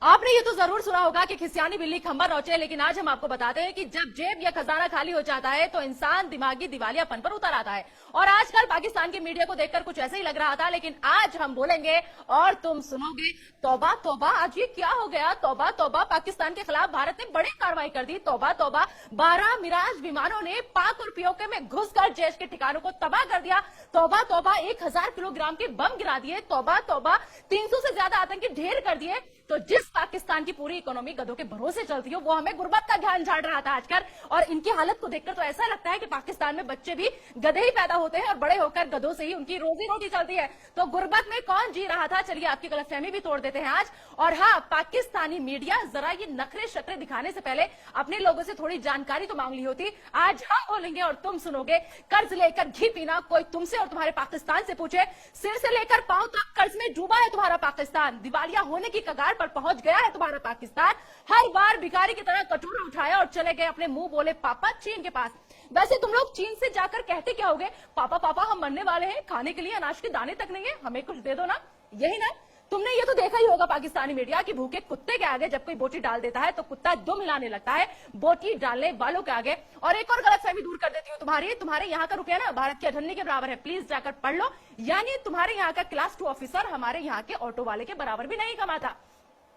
आपने ये तो जरूर सुना होगा कि खिसियानी बिल्ली खंबा नोचे, लेकिन आज हम आपको बताते हैं कि जब जेब या खजाना खाली हो जाता है तो इंसान दिमागी दिवालियापन पर उतर आता है। और आजकल पाकिस्तान की मीडिया को देखकर कुछ ऐसे ही लग रहा था, लेकिन आज हम बोलेंगे और तुम सुनोगे। तौबा तौबा, आज ये क्या हो गया? तौबा तौबा, पाकिस्तान के खिलाफ भारत ने बड़ी कार्रवाई कर दी। तौबा तौबा, 12 मिराज विमानों ने पाक और पीओके में घुसकर जैश के ठिकानों को तबाह कर दिया। तौबा तौबा, 1000 किलोग्राम के बम गिरा दिए। तौबा तौबा, 300 से ज्यादा आतंकी ढेर कर दिए। तो जिस पाकिस्तान की पूरी इकोनॉमी गधों के भरोसे चलती हो, वो हमें गुर्बत का ध्यान झाड़ रहा था आजकल। और इनकी हालत को देखकर तो ऐसा लगता है कि पाकिस्तान में बच्चे भी गधे ही पैदा होते हैं और बड़े होकर गधों से ही उनकी रोजी रोटी चलती है। तो गुर्बत में कौन जी रहा था? चलिए आपकी गलतफहमी भी तोड़ देते हैं आज। और हाँ, पाकिस्तानी मीडिया जरा ये नखरे शक्रे दिखाने से पहले अपने लोगों से थोड़ी जानकारी तो मांग ली होती। आज हम बोलेंगे और तुम सुनोगे। कर्ज लेकर घी पीना, कोई तुमसे और तुम्हारे पाकिस्तान से पूछे। सिर से लेकर पांव तक कर्ज में डूबा है तुम्हारा पाकिस्तान। दिवालिया होने की कगार पर पहुंच गया है तुम्हारा पाकिस्तान। हर बार भिखारी की तरह कटोरा उठाया और चले गए अपने मुंह बोले पापा चीन के पास। वैसे तुम लोग चीन से जाकर कहते क्या होगे? पापा पापा हम मरने वाले हैं, खाने के लिए अनाज के दाने तक नहीं है, हमें कुछ दे दो ना। यही ना? तुमने ये तो देखा ही होगा पाकिस्तानी मीडिया की भूखे कुत्ते के आगे जब कोई बोटी डाल देता है तो कुत्ता दुम हिलाने लगता है बोटी डालने वालों के आगे। और एक और गलतफहमी दूर कर देती हूँ तुम्हारे यहाँ का रुपया ना भारत के अठन्नी के बराबर है। प्लीज जाकर पढ़ लो। यानी तुम्हारे यहाँ का क्लास 2 ऑफिसर हमारे यहाँ के ऑटो वाले के बराबर भी नहीं कमाता।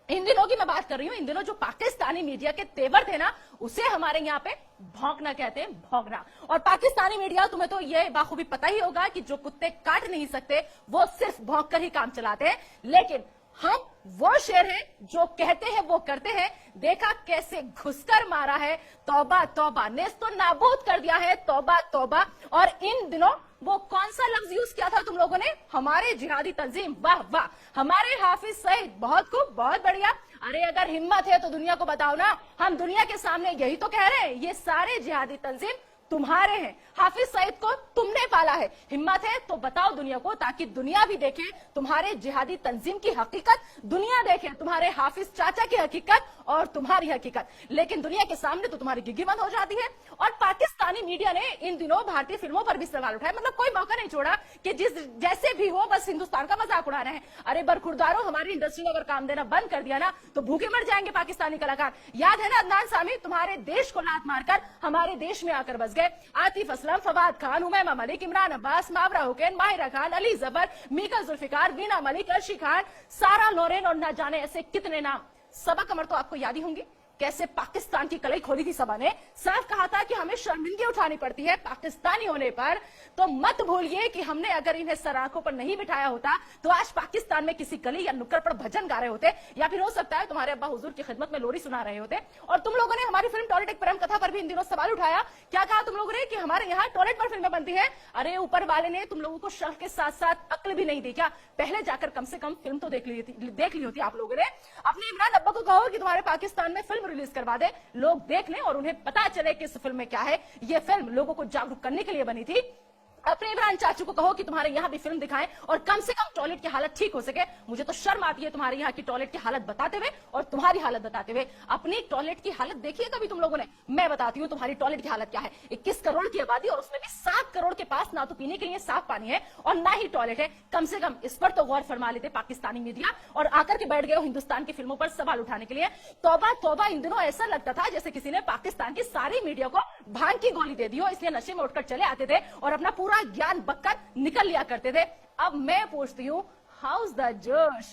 इन दिनों की मैं बात कर रही हूँ, इन दिनों जो पाकिस्तानी मीडिया के तेवर थे ना, उसे हमारे यहाँ पे भौंकना कहते हैं, भौंकना। और पाकिस्तानी मीडिया, तुम्हें तो ये बाखूबी पता ही होगा कि जो कुत्ते काट नहीं सकते वो सिर्फ भौंक कर ही काम चलाते हैं। लेकिन हम वो शेर हैं जो कहते हैं वो करते हैं। देखा कैसे घुसकर मारा है। तौबा तौबा, नेस्तो नाबूद कर दिया है। तौबा तौबा। और इन दिनों वो कौन सा लफ्ज यूज किया था तुम लोगों ने? हमारे जिहादी तंजीम। वाह वाह, हमारे हाफिज सईद, बहुत खूब, बहुत बढ़िया। अरे अगर हिम्मत है तो दुनिया को बताओ ना। हम दुनिया के सामने यही तो कह रहे हैं, ये सारे जिहादी तंजीम तुम्हारे हैं। हाफिज सईद को तुमने पाला है। हिम्मत है तो बताओ दुनिया को, ताकि दुनिया भी देखे तुम्हारे जिहादी तंजीम की हकीकत, दुनिया देखे तुम्हारे हाफिज चाचा की हकीकत और तुम्हारी हकीकत। लेकिन दुनिया के सामने तो तुम्हारी गिग्गी बंद हो जाती है। और पाकिस्तानी मीडिया ने इन दिनों भारतीय फिल्मों पर भी सवाल उठाए। मतलब कोई मौका नहीं छोड़ा कि जैसे भी हो बस हिंदुस्तान का मजाक उड़ा रहे हैं। अरे बरखुरदारों, हमारी इंडस्ट्री ने अगर काम देना बंद कर दिया ना तो भूखे मर जाएंगे पाकिस्तानी कलाकार। याद है ना अदनान सामी, तुम्हारे देश को लात मारकर हमारे देश में आकर बस गए। आतिफ असलम, फवाद खान, हुमैमा मलिक, इमरान अब्बास, मावरा हुसैन, माहिरा खान, अली जबर, मीका जुल्फिकार, वीना मलिक, अर्शी खान, सारा लोरेन और न जाने ऐसे कितने नाम। सबा कमर तो आपको याद ही होंगी, कैसे पाकिस्तान की कलई खोली थी सबा ने। साफ कहा था कि हमें शर्मिंदगी उठानी पड़ती है पाकिस्तानी होने पर। तो मत भूलिए कि हमने अगर इन्हें सराखों पर नहीं बिठाया होता तो आज पाकिस्तान में किसी गली या नुक्कड़ पर भजन गा रहे होते, या फिर हो सकता है तुम्हारे अब्बा हुजूर की खिदमत में लोरी सुना रहे होते। और तुम लोगों ने हमारी फिल्म टॉयलेट एक प्रेम कथा पर भी इन दिनों सवाल उठाया। क्या कहा तुम लोगों ने? कि हमारे यहाँ टॉयलेट पर फिल्में बनती है। अरे ऊपर वाले ने तुम लोगों को शर्फ के साथ साथ अक्ल भी नहीं दी क्या? पहले जाकर कम से कम फिल्म तो देख ली होती आप लोगों ने। अपने इमरान अब्बा को कहो कि तुम्हारे पाकिस्तान में फिल्म रिलीज करवा दे, लोग देख लें और उन्हें पता चले कि इस फिल्म में क्या है। ये फिल्म लोगों को जागरूक करने के लिए बनी थी। अपने इमरान चाचू को कहो कि तुम्हारे यहाँ भी फिल्म दिखाएं और कम से कम टॉयलेट की हालत ठीक हो सके। मुझे तो शर्म आती है तुम्हारे यहाँ की टॉयलेट की हालत बताते हुए और तुम्हारी हालत बताते हुए। अपनी टॉयलेट की हालत देखी है कभी तुम लोगों ने? मैं बताती हूँ तुम्हारी टॉयलेट की हालत क्या है। 21 करोड़ की आबादी और उसमें भी 7 करोड़ के पास ना तो पीने के लिए साफ पानी है और ना ही टॉयलेट है। कम से कम इस पर तो गौर फरमा लेते पाकिस्तानी मीडिया और आकर के बैठ गए हिंदुस्तान की फिल्मों पर सवाल उठाने के लिए। तौबा तौबा, इन दिनों ऐसा लगता था जैसे किसी ने पाकिस्तान की सारी मीडिया को भांग की गोली दे दी हो, इसलिए नशे में उठकर चले आते थे और अपना पूरा ज्ञान बककर निकल लिया करते थे। अब मैं पूछती हूँ, हाउस द जोश?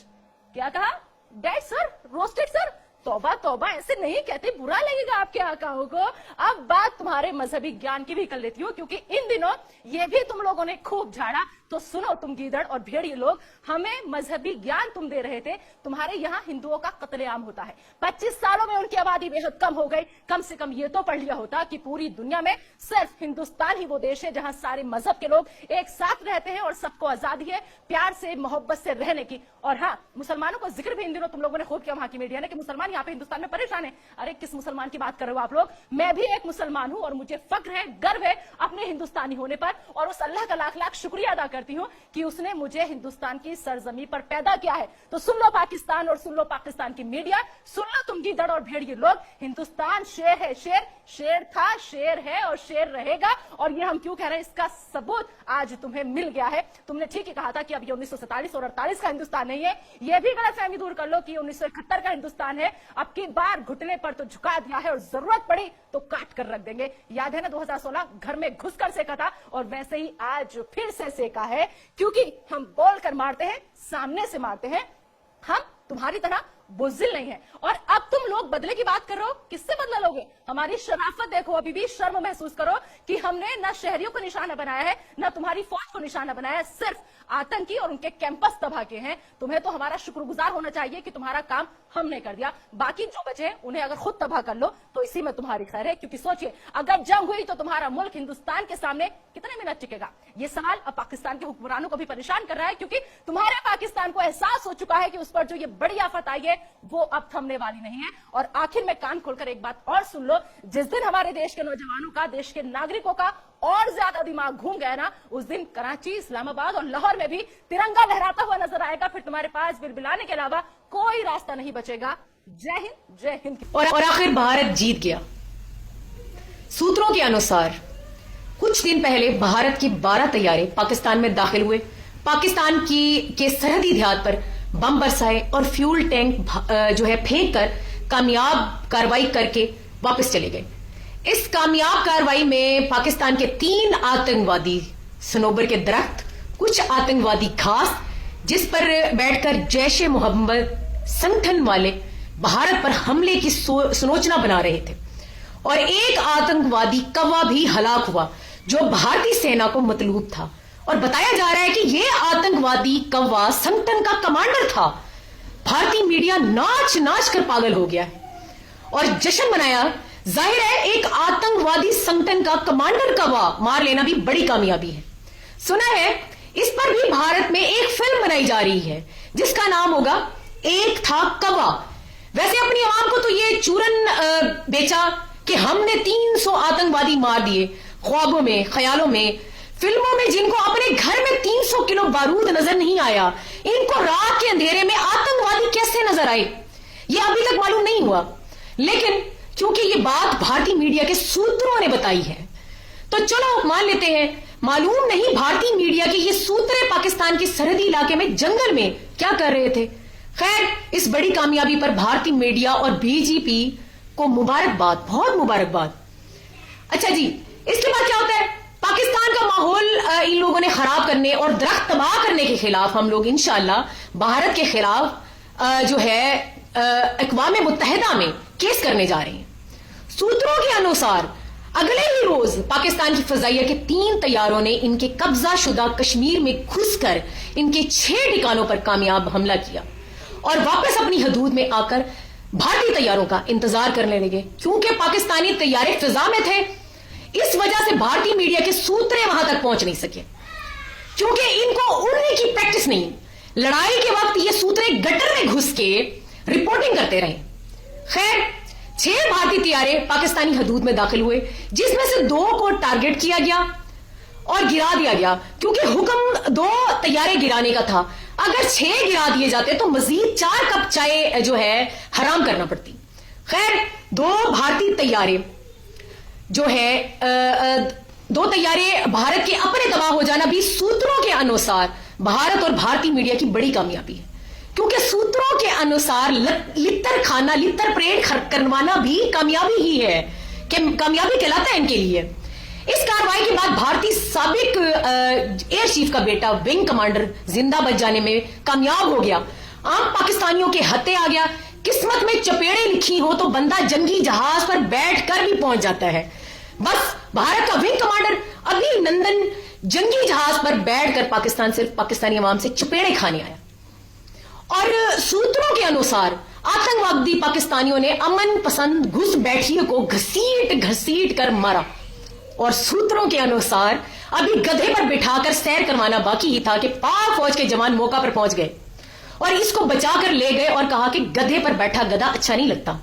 क्या कहा? Dead sir, roasted sir? तौबा तौबा, ऐसे नहीं कहते, बुरा लगेगा आपके आकाओं को। अब बात तुम्हारे मजहबी ज्ञान की भी कर लेती हूँ, क्योंकि इन दिनों ये भी तुम लोगों ने खूब झाड़ा। तो सुनो तुम गीदड़ और भेड़िए लोग, हमें मजहबी ज्ञान तुम दे रहे थे। तुम्हारे यहाँ हिंदुओं का कत्लेआम होता है। 25 सालों में उनकी आबादी बेहद कम हो गई। कम से कम ये तो पढ़ लिया होता कि पूरी दुनिया में सिर्फ हिंदुस्तान ही वो देश है जहाँ सारे मजहब के लोग एक साथ रहते हैं और सबको आजादी है प्यार से मोहब्बत से रहने की। और हाँ, मुसलमानों का जिक्र भी इन दिनों तुम लोगों ने खूब किया वहां की मीडिया ने कि मुसलमान यहाँ पे हिंदुस्तान में परेशान है। अरे किस मुसलमान की बात कर रहे हो आप लोग? मैं भी एक मुसलमान हूँ और मुझे फक्र है, गर्व है अपने हिंदुस्तानी होने पर और उस अल्लाह का लाख लाख शुक्रिया अदा करती करती हूँ कि उसने मुझे हिंदुस्तान की सरजमी पर पैदा किया है। तो सुन लो पाकिस्तान और सुन लो पाकिस्तान की मीडिया, सुन लो तुम गीदड़ और भेड़िए लोग, हिंदुस्तान शेर है, शेर था, शेर है और शेर रहेगा। और ये हम क्यों कह रहे हैं, इसका सबूत आज तुम्हें मिल गया है। तुमने ठीक ही कहा था कि अब ये 1947 और 48 का हिंदुस्तान नहीं है, ये भी गलतफहमी दूर कर लो कि 1971 का हिंदुस्तान है। अब की बार घुटने पर तो झुका दिया है और जरूरत पड़ी तो काट कर रख देंगे। याद है ना 2016 घर में घुसकर सेका था, और वैसे ही आज फिर से सेका है, क्योंकि हम बोल कर मारते हैं, सामने से मारते हैं। हम तुम्हारी तरह बुज़दिल नहीं है। और अब तुम लोग बदले की बात कर रहे हो, किससे बदला लोगे? हमारी शराफत देखो, अभी भी शर्म महसूस करो कि हमने ना शहरियों को निशाना बनाया है, ना तुम्हारी फौज को निशाना बनाया है, सिर्फ आतंकी और उनके कैंपस तबाह किए हैं। तुम्हें तो हमारा शुक्रगुजार होना चाहिए कि तुम्हारा काम हमने कर दिया। बाकी जो बचे हैं उन्हें अगर खुद तबाह कर लो तो इसी में तुम्हारी खैर है, क्योंकि सोचिए अगर जंग हुई तो तुम्हारा मुल्क हिंदुस्तान के सामने कितने मिनट टिकेगा? ये सवाल अब पाकिस्तान के हुक्मरानों को भी परेशान कर रहा है, क्योंकि तुम्हारे पाकिस्तान को एहसास हो चुका है कि उस पर जो ये बड़ी आफत आई है वो अब थमने वाली नहीं है। और आखिर में कान खोलकर एक बात और सुन लो, जिस दिन हमारे देश के नौजवानों का, देश के नागरिकों का और ज्यादा दिमाग घूम गया ना, उस दिन कराची, इस्लामाबाद और लाहौर में भी तिरंगा लहराता हुआ नजर आएगा। फिर तुम्हारे पास बिलबिलाने के अलावा कोई रास्ता नहीं बचेगा। जय हिंद, जय हिंद। और आखिर भारत जीत गया। सूत्रों के अनुसार कुछ दिन पहले भारत के 12 तैयारे पाकिस्तान में दाखिल हुए, पाकिस्तान के सरहदी देहात पर बम बरसाए और फ्यूल टैंक जो है फेंक कर कामयाब कार्रवाई करके वापस चले गए। इस कामयाब कार्रवाई में पाकिस्तान के 3 आतंकवादी सनोबर के दरख्त, कुछ आतंकवादी घास जिस पर बैठकर जैश ए मोहम्मद संगठन वाले भारत पर हमले की सुनोचना बना रहे थे, और एक आतंकवादी कौवा भी हलाक हुआ जो भारतीय सेना को मतलूब था। और बताया जा रहा है कि यह आतंकवादी कौवा संगठन का कमांडर था। भारतीय मीडिया नाच नाच कर पागल हो गया है और जश्न मनाया। जाहिर है एक आतंकवादी संगठन का कमांडर कौवा मार लेना भी बड़ी कामयाबी है। सुना है इस पर भी भारत में एक फिल्म बनाई जा रही है जिसका नाम होगा एक था कौवा। वैसे अपनी आवाम को तो ये चूरन बेचा कि हमने 300 आतंकवादी मार दिए, ख्वाबों में, ख्यालों में, फिल्मों में, जिनको अपने घर में 300 किलो बारूद नजर नहीं आया, इनको रात के अंधेरे में आतंकवादी कैसे नजर आए, ये अभी तक मालूम नहीं हुआ। लेकिन क्योंकि ये बात भारतीय मीडिया के सूत्रों ने बताई है तो चलो मान लेते हैं मालूम नहीं भारतीय मीडिया के ये सूत्र पाकिस्तान के सरहदी इलाके में जंगल में क्या कर रहे थे। खैर, इस बड़ी कामयाबी पर भारतीय मीडिया और बीजेपी को मुबारकबाद, बहुत मुबारकबाद। अच्छा जी, इसके बाद क्या होता है? पाकिस्तान का माहौल इन लोगों ने खराब करने और दरख्त तबाह करने के खिलाफ हम लोग इंशाअल्लाह भारत के खिलाफ जो है अक़वाम मुत्तहिदा में केस करने जा रहे हैं। सूत्रों के अनुसार अगले ही रोज पाकिस्तान की फजाइया के 3 तैयारों ने इनके कब्जा शुदा कश्मीर में घुसकर इनके 6 ठिकानों पर कामयाब हमला किया और वापस अपनी हदूद में आकर भारतीय तैयारों का इंतजार करने लगे। क्योंकि पाकिस्तानी तैयारे फिजा में थे, इस वजह से भारतीय मीडिया के सूत्र वहां तक पहुंच नहीं सके, क्योंकि इनको उड़ने की प्रैक्टिस नहीं। लड़ाई के वक्त ये सूत्र गटर में घुस के रिपोर्टिंग करते रहे। खैर, 6 भारतीय तैयारे पाकिस्तानी हदूद में दाखिल हुए, जिसमें से 2 को टारगेट किया गया और गिरा दिया गया, क्योंकि हुक्म 2 तैयारे गिराने का था। अगर 6 गिरा दिए जाते तो मजीद 4 कप चाय जो है हराम करना पड़ती। खैर, 2 भारतीय तैयारे जो है 2 तैयारे भारत के अपने तबाह हो जाना भी सूत्रों के अनुसार भारत और भारतीय मीडिया की बड़ी कामयाबी है, क्योंकि सूत्रों के अनुसार लित्तर खाना, लित्तर परेड करवाना भी कामयाबी ही है, कि कामयाबी कहलाता है इनके लिए। इस कार्रवाई के बाद भारतीय साबिक एयर चीफ का बेटा विंग कमांडर जिंदा बच जाने में कामयाब हो गया। आम पाकिस्तानियों के हत्थे आ गया। किस्मत में चपेड़े लिखी हो तो बंदा जंगी जहाज पर बैठकर भी पहुंच जाता है। बस भारत का विंग कमांडर अभिनंदन जंगी जहाज पर बैठकर पाकिस्तान सिर्फ पाकिस्तानी अवाम से चपेड़े खाने आया। और सूत्रों के अनुसार आतंकवादी पाकिस्तानियों ने अमन पसंद घुस बैठिए को घसीट घसीट कर मारा, और सूत्रों के अनुसार अभी गधे पर बिठाकर सैर करवाना बाकी ही था कि पाक फौज के जवान मौका पर पहुंच गए और इसको बचाकर ले गए और कहा कि गधे पर बैठा गधा अच्छा नहीं लगता।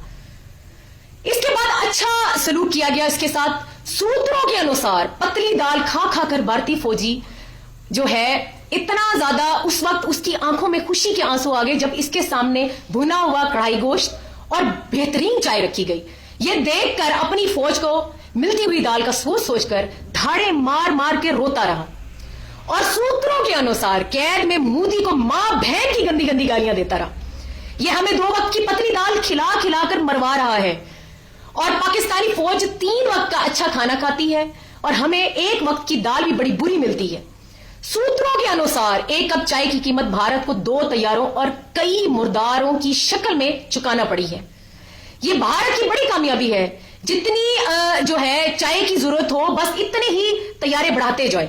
इसके बाद अच्छा सलूक किया गया इसके साथ। सूत्रों के अनुसार पतली दाल खा खा कर भारतीय फौजी जो है इतना ज्यादा उस वक्त उसकी आंखों में खुशी के आंसू आ गए जब इसके सामने भुना हुआ कढ़ाई गोश्त और बेहतरीन चाय रखी गई। ये देखकर अपनी फौज को मिलती हुई दाल का सोच सोचकर धाड़े मार मार के रोता रहा। और सूत्रों के अनुसार कैद में मोदी को मां बहन की गंदी गंदी गालियां देता रहा। ये हमें 2 वक्त की पतली दाल खिला खिला कर मरवा रहा है और पाकिस्तानी फौज 3 वक्त का अच्छा खाना खाती है और हमें 1 वक्त की दाल भी बड़ी बुरी मिलती है। सूत्रों के अनुसार 1 कप चाय की कीमत भारत को 2 तैयारों और कई मुर्दारों की शक्ल में चुकाना पड़ी है। ये भारत की बड़ी कामयाबी है। जितनी जो है चाय की जरूरत हो बस इतने ही तैयारे बढ़ाते जाए।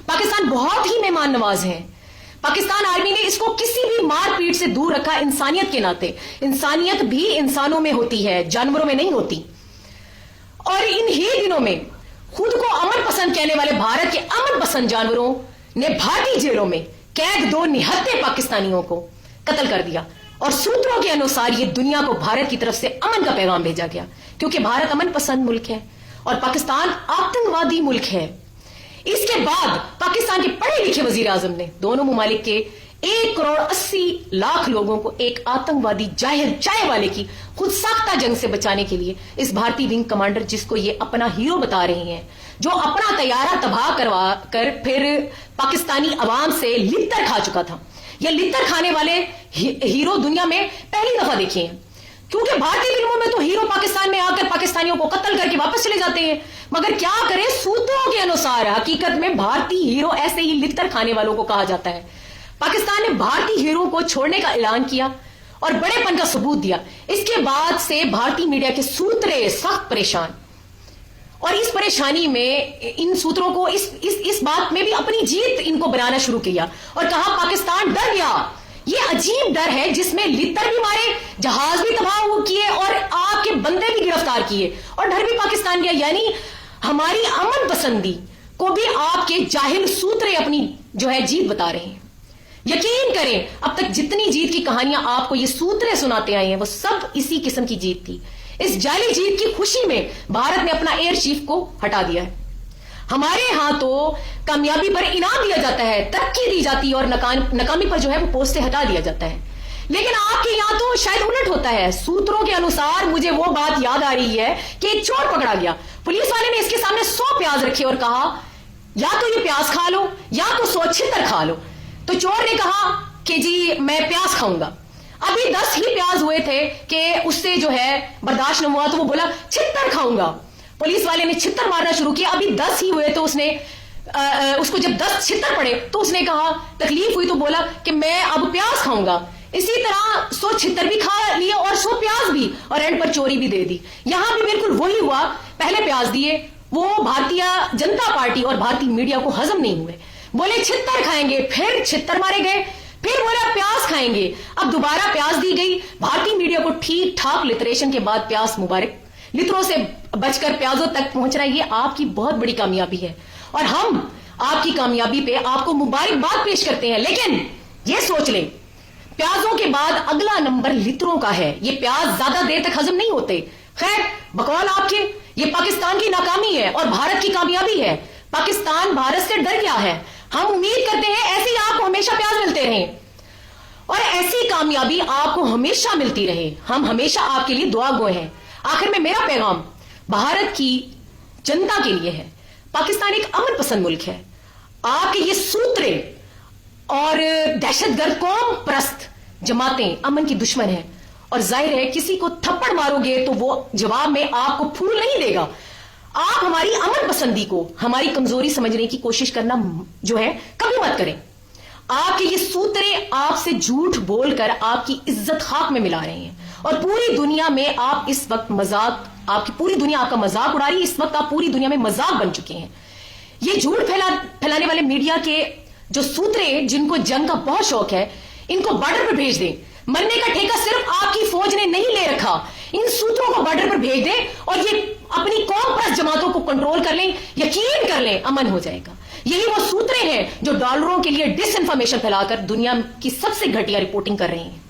पाकिस्तान बहुत ही मेहमान नवाज है। पाकिस्तान आर्मी ने इसको किसी भी मारपीट से दूर रखा इंसानियत के नाते। इंसानियत भी इंसानों में होती है, जानवरों में नहीं होती। और इन ही दिनों में खुद को अमन पसंद कहने वाले भारत के अमन पसंद जानवरों ने भारतीय जेलों में कैद 2 निहत्थे पाकिस्तानियों को कत्ल कर दिया। और सूत्रों के अनुसार ये दुनिया को भारत की तरफ से अमन का पैगाम भेजा गया, क्योंकि भारत अमन पसंद मुल्क है और पाकिस्तान आतंकवादी मुल्क है। इसके बाद पाकिस्तान के पढ़े लिखे वजीर आजम ने दोनों मुमालिक के 1,80,00,000 लोगों को एक आतंकवादी जाहिर चाय वाले की खुद साख्ता जंग से बचाने के लिए इस भारतीय विंग कमांडर, जिसको ये अपना हीरो बता रहे हैं, जो अपना तैयारा तबाह करवा कर फिर पाकिस्तानी अवाम से लित्तर खा चुका था। ये लित्तर खाने वाले हीरो दुनिया में पहली दफा देखे हैं, क्योंकि भारतीय फिल्मों में तो हीरो पाकिस्तान में आकर पाकिस्तानियों को कत्ल करके वापस चले जाते हैं। मगर क्या करें, सूत्रों के अनुसार हकीकत में भारतीय हीरो ऐसे ही लित्तर खाने वालों को कहा जाता है। पाकिस्तान ने भारतीय हीरो को छोड़ने का ऐलान किया और बड़ेपन का सबूत दिया। इसके बाद से भारतीय मीडिया के सूत्रे सख्त परेशान, और इस परेशानी में इन सूत्रों को इस बात में भी अपनी जीत इनको बनाना शुरू किया और कहा पाकिस्तान डर गया। ये अजीब डर है जिसमें लित्तर भी मारे, जहाज भी तबाह किए और आपके बंदे भी गिरफ्तार किए और डर भी पाकिस्तान गया। यानी हमारी अमन पसंदी को भी आपके जाहिल सूत्रे अपनी जो है जीत बता रहे हैं। यकीन करें, अब तक जितनी जीत की कहानियां आपको ये सूत्रे सुनाते आए हैं वो सब इसी किस्म की जीत थी। इस जाली जीत की खुशी में भारत ने अपना एयर चीफ को हटा दिया है। हमारे यहां तो कामयाबी पर इनाम दिया जाता है, तरक्की दी जाती है और नाकामी पर जो है वो पोस्ट से हटा दिया जाता है। लेकिन आपके यहां तो शायद उलट होता है। सूत्रों के अनुसार मुझे वो बात याद आ रही है कि एक चोर पकड़ा गया, पुलिस वाले ने इसके सामने 100 प्याज रखे और कहा या तो ये प्याज खा लो या तो 100 छितर खा लो। तो चोर ने कहा कि जी मैं प्याज खाऊंगा। अभी 10 ही प्याज हुए थे कि उससे जो है बर्दाश्त न हुआ, तो वो बोला छितर खाऊंगा। पुलिस वाले ने छितर मारना शुरू किया। अभी 10 ही हुए तो उसने उसको जब 10 छितर पड़े तो उसने कहा, तकलीफ हुई तो बोला कि मैं अब प्याज खाऊंगा। इसी तरह 100 छितर भी खा लिए और 100 प्याज भी, और एंड पर चोरी भी दे दी। यहां भी बिल्कुल वही हुआ। पहले प्याज दिए, वो भारतीय जनता पार्टी और भारतीय मीडिया को हजम नहीं हुए। बोले छितर खाएंगे, फिर छितर मारे गए, फिर बोला प्याज खाएंगे। अब दोबारा प्याज दी गई। भारतीय मीडिया को ठीक ठाक लिटरेशन के बाद प्याज मुबारक। लिटरों से बचकर प्याजों तक पहुंचना ये आपकी बहुत बड़ी कामयाबी है और हम आपकी कामयाबी पे आपको मुबारकबाद पेश करते हैं। लेकिन ये सोच लें, प्याजों के बाद अगला नंबर लिटरों का है। ये प्याज ज्यादा देर तक हजम नहीं होते। खैर, बकौल आपके, ये पाकिस्तान की नाकामी है और भारत की कामयाबी है। पाकिस्तान भारत से डर गया है। हम उम्मीद करते हैं ऐसे ही आपको हमेशा प्याज मिलते रहें और ऐसी कामयाबी आपको हमेशा मिलती रहे। हम हमेशा आपके लिए दुआ गो हैं। आखिर में मेरा पैगाम भारत की जनता के लिए है। पाकिस्तान एक अमन पसंद मुल्क है। आपके ये सूत्रे और दहशतगर्द कौम परस्त जमातें अमन की दुश्मन है और जाहिर है किसी को थप्पड़ मारोगे तो वो जवाब में आपको फूल नहीं देगा। आप हमारी अमन पसंदी को हमारी कमजोरी समझने की कोशिश करना जो है कभी मत करें। आपके ये सूत्रे आपसे झूठ बोलकर आपकी इज्जत खाक में मिला रहे हैं और पूरी दुनिया में आप इस वक्त मजाक, आपकी पूरी दुनिया आपका मजाक उड़ा रही है। इस वक्त आप पूरी दुनिया में मजाक बन चुके हैं। ये झूठ फैलाने वाले मीडिया के जो सूत्रे, जिनको जंग का बहुत शौक है, इनको बॉर्डर पर भेज दें। मरने का ठेका सिर्फ आपकी फौज ने नहीं ले रखा। इन सूत्रों को बॉर्डर पर भेज दें और ये अपनी कौम परस्त जमातों को कंट्रोल कर लें। यकीन कर लें, अमन हो जाएगा। यही वो सूत्रे हैं जो डॉलरों के लिए डिसइंफॉर्मेशन फैलाकर दुनिया की सबसे घटिया रिपोर्टिंग कर रहे हैं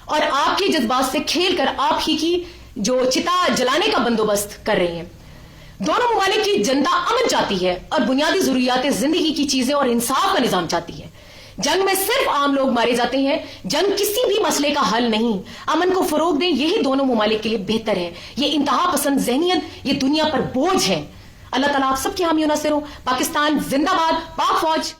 और आपके जज्बात से खेल कर आप ही की जो चिता जलाने का बंदोबस्त कर रहे हैं। دونوں ممالک کی جنتا امن چاہتی ہے اور بنیادی ضروریات زندگی کی چیزیں اور انصاف کا نظام چاہتی ہے. جنگ میں صرف عام لوگ مارے جاتے ہیں. جنگ کسی بھی مسئلے کا حل نہیں. امن کو فروغ دیں, یہی دونوں ممالک کے لیے بہتر ہے. یہ انتہا پسند ذہنیت یہ دنیا پر بوجھ ہے. اللہ تعالیٰ آپ سب کی حامی و ناصر ہو. پاکستان زندہ باد. پاک فوج.